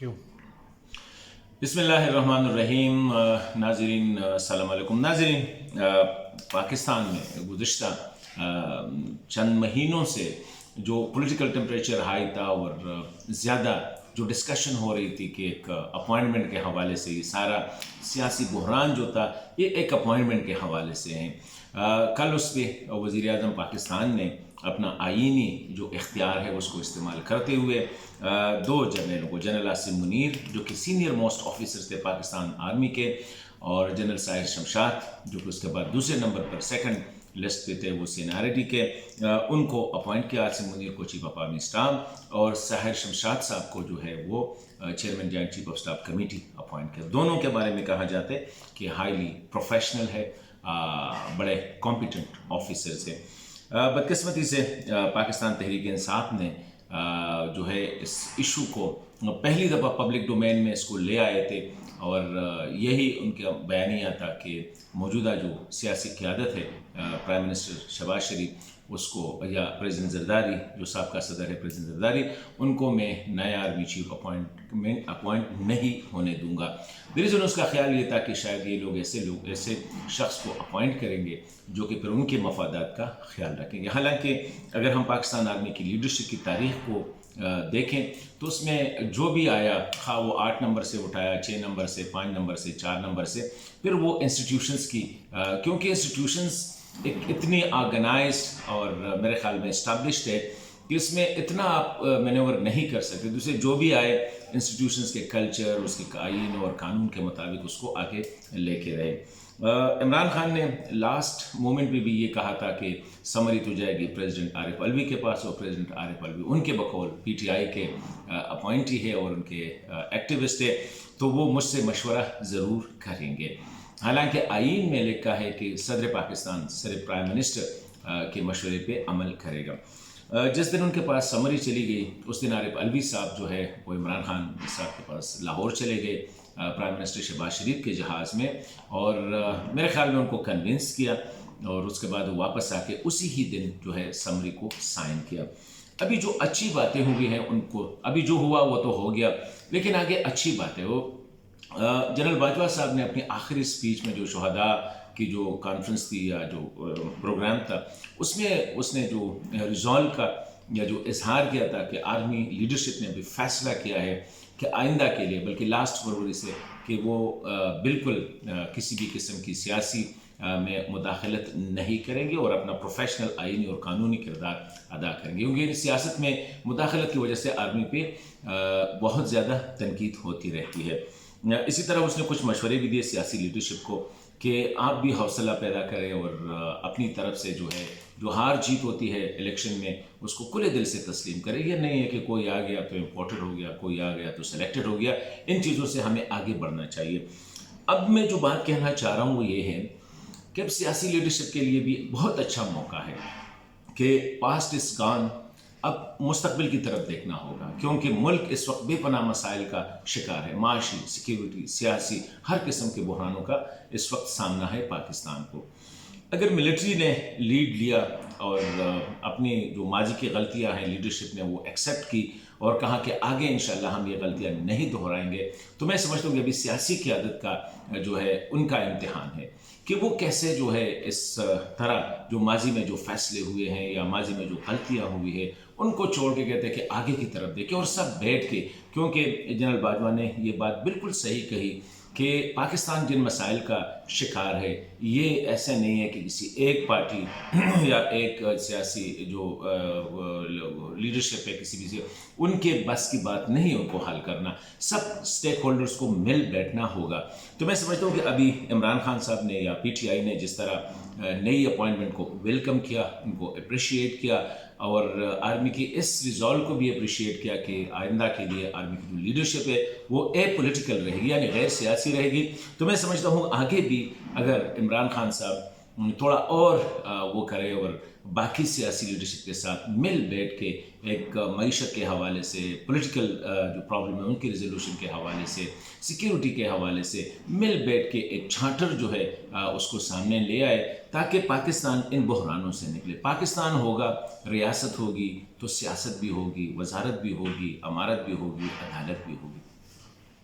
you. बिस्मिल्लाहिर्रहमानिर्रहीम। नाज़रीन अस्सलाम वालेकुम। नाज़रीन, पाकिस्तान में गुज़िश्ता चंद महीनों से जो पॉलिटिकल टेम्परेचर हाई था और ज़्यादा जो डिस्कशन हो रही थी कि एक अपॉइंटमेंट के हवाले से ये सारा सियासी बहरान जो था ये एक अपॉइंटमेंट के हवाले से है। कल उस पर वज़ीर आज़म पाकिस्तान ने अपना आईनी जो इख्तियार है उसको इस्तेमाल करते हुए दो जर्नलों को, जनरल आसिम मुनीर जो कि सीनियर मोस्ट ऑफिसर्स थे पाकिस्तान आर्मी के, और जनरल साहिर शमशाद जो कि उसके बाद दूसरे नंबर पर सेकंड लिस्ट पे थे वो सीनियरिटी के, उनको अपॉइंट किया। आसिम मुनीर को चीफ ऑफ आर्मी स्टाफ और साहिर शमशाद साहब को जो है वो chairman joint chief of staff committee appoint किया। दोनों के बारे में कहा जाता है कि हाईली प्रोफेशनल है, बड़े कॉम्पिटेंट ऑफिसर्स है। बदकिस्मती से पाकिस्तान तहरीक इंसाफ ने जो है इस इशू को पहली दफ़ा पब्लिक डोमेन में इसको ले आए थे और यही उनका बयानिया था कि मौजूदा जो सियासी क़यादत है प्राइम मिनिस्टर शहबाज शरीफ उसको या प्रेसिडेंट जरदारी जो साबका सदर है प्रेसिडेंट जरदारी, उनको मैं नया आर्मी चीफ अपॉइंट नहीं होने दूंगा। रीज़न उसका ख्याल ये था कि शायद ये लोग ऐसे शख्स को अपॉइंट करेंगे जो कि फिर उनके मफादात का ख्याल रखेंगे। हालांकि अगर हम पाकिस्तान आर्मी की लीडरशिप की तारीख़ को देखें तो उसमें जो भी आया, खा वो 8 नंबर से उठाया, 6 नंबर से, 5 नंबर से, 4 नंबर से, फिर वो इंस्टीट्यूशंस की क्योंकि इंस्टीट्यूशंस एक इतनी ऑर्गेनाइज्ड और मेरे ख्याल में इस्टेब्लिश्ड है कि इसमें इतना आप मैनेवर नहीं कर सकते। दूसरे जो भी आए इंस्टीट्यूशंस के कल्चर, उसके आईन और कानून के मुताबिक उसको आगे लेके रहे। इमरान खान ने लास्ट मोमेंट में भी ये कहा था कि समरी तो जाएगी प्रेसिडेंट आरिफ अलवी के पास, और प्रेसिडेंट आरिफ अलवी उनके बकौल पीटीआई के अपॉइंटी है और उनके एक्टिविस्ट है, तो वो मुझसे मशवरा ज़रूर करेंगे। हालांकि आईन में लिखा है कि सदर पाकिस्तान सिर्फ प्राइम मिनिस्टर के मशवरे पे अमल करेगा। जिस दिन उनके पास समरी चली गई उस दिन आरिफ अलवी साहब जो है वो इमरान खान साहब के पास लाहौर चले गए प्राइम मिनिस्टर शहबाज शरीफ के जहाज़ में, और मेरे ख्याल में उनको कन्विंस किया और उसके बाद वो वापस आके उसी ही दिन जो है समरी को साइन किया। अभी जो अच्छी बातें हुई हैं उनको, अभी जो हुआ वो तो हो गया, लेकिन आगे अच्छी बातें हो। जनरल बाजवा साहब ने अपनी आखिरी स्पीच में जो शहदा की जो कॉन्फ्रेंस थी या जो प्रोग्राम था उसमें उसने जो रिजॉल्व का या जो इजहार किया था कि आर्मी लीडरशिप ने अभी फैसला किया है कि आइंदा के लिए, बल्कि लास्ट फरवरी से, कि वो बिल्कुल किसी भी किस्म की सियासी में मुदाखलत नहीं करेंगे और अपना प्रोफेशनल आईनी और कानूनी किरदार अदा करेंगे, क्योंकि सियासत में मुदाखलत की वजह से आर्मी पे बहुत ज़्यादा तनकीद होती रहती है। इसी तरह उसने कुछ मशवरे भी दिए सियासी लीडरशिप को कि आप भी हौसला पैदा करें और अपनी तरफ से जो है जो हार जीत होती है इलेक्शन में उसको खुले दिल से तस्लीम करें। ये नहीं है कि कोई आ गया तो इम्पोर्टेड हो गया, कोई आ गया तो सेलेक्टेड हो गया। इन चीज़ों से हमें आगे बढ़ना चाहिए। अब मैं जो बात कहना चाह रहा हूँ वो ये है कि अब सियासी लीडरशिप के लिए भी बहुत अच्छा मौका है कि पास्ट इज गॉन, अब मुस्तकबिल की तरफ देखना होगा, क्योंकि मुल्क इस वक्त बेपनाह मसाइल का शिकार है। माशी, सिक्योरिटी, सियासी, हर किस्म के बहरानों का इस वक्त सामना है पाकिस्तान को। अगर मिलिट्री ने लीड लिया और अपनी जो माजी की गलतियां हैं लीडरशिप ने वो एक्सेप्ट की और कहा कि आगे इंशाल्लाह हम ये गलतियां नहीं दोहराएंगे, तो मैं समझता हूँ कि अभी सियासी क़यादत का जो है उनका इम्तिहान है कि वो कैसे जो है इस तरह जो माजी में जो फैसले हुए हैं या माजी में जो गलतियाँ हुई है उनको छोड़ के कहते हैं कि आगे की तरफ देखें और सब बैठ के, क्योंकि जनरल बाजवा ने ये बात बिल्कुल सही कही कि पाकिस्तान जिन मसाइल का शिकार है ये ऐसे नहीं है कि किसी एक पार्टी या एक सियासी जो लीडरशिप है किसी भी से उनके बस की बात नहीं उनको हल करना, सब स्टेक होल्डर्स को मिल बैठना होगा। तो मैं समझता हूँ कि अभी इमरान खान साहब ने या पीटीआई ने जिस तरह नई अपॉइंटमेंट को वेलकम किया, उनको अप्रिशिएट किया और आर्मी की इस रिजॉल्व को भी अप्रिशिएट किया कि आइंदा के लिए आर्मी की जो लीडरशिप है वो एपॉलिटिकल रहेगी यानी गैर सियासी रहेगी, तो मैं समझता हूँ आगे भी अगर इमरान खान साहब थोड़ा और वो करे और बाकी सियासी लीडरशिप के साथ मिल बैठ के एक मईशत के हवाले से, पॉलिटिकल जो प्रॉब्लम है उनके रिजोल्यूशन के हवाले से, सिक्योरिटी के हवाले से मिल बैठ के एक चार्टर जो है उसको सामने ले आए ताकि पाकिस्तान इन बहरानों से निकले। पाकिस्तान होगा, रियासत होगी तो सियासत भी होगी, वजारत भी होगी, अमारत भी होगी, अदालत भी होगी।